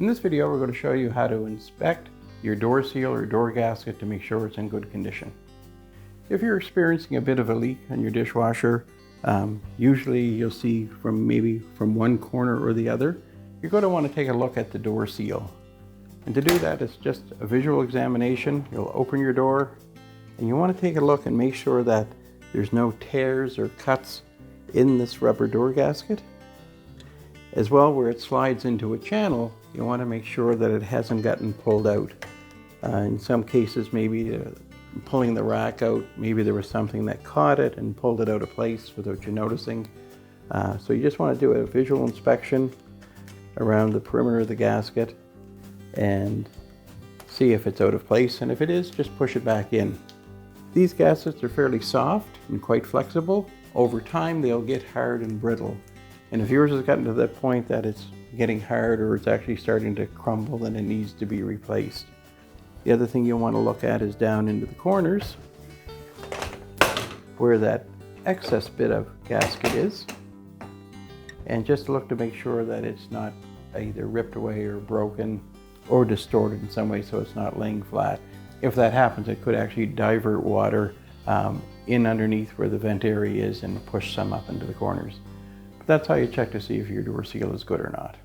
In this video, we're going to show you how to inspect your door seal or door gasket to make sure it's in good condition. If you're experiencing a bit of a leak on your dishwasher, usually you'll see from one corner or the other, you're going to want to take a look at the door seal. And to do that, it's just a visual examination. You'll open your door and you want to take a look and make sure that there's no tears or cuts in this rubber door gasket. As well, where it slides into a channel, you want to make sure that it hasn't gotten pulled out. In some cases, maybe pulling the rack out, maybe there was something that caught it and pulled it out of place without you noticing. So you just want to do a visual inspection around the perimeter of the gasket and see if it's out of place, and if it is, just push it back in. These gaskets are fairly soft and quite flexible. Over time, they'll get hard and brittle. And if yours has gotten to that point that it's getting hard or it's actually starting to crumble, then it needs to be replaced. The other thing you want to look at is down into the corners where that excess bit of gasket is, and just look to make sure that it's not either ripped away or broken or distorted in some way so it's not laying flat. If that happens, it could actually divert water in underneath where the vent area is and push some up into the corners. But that's how you check to see if your door seal is good or not.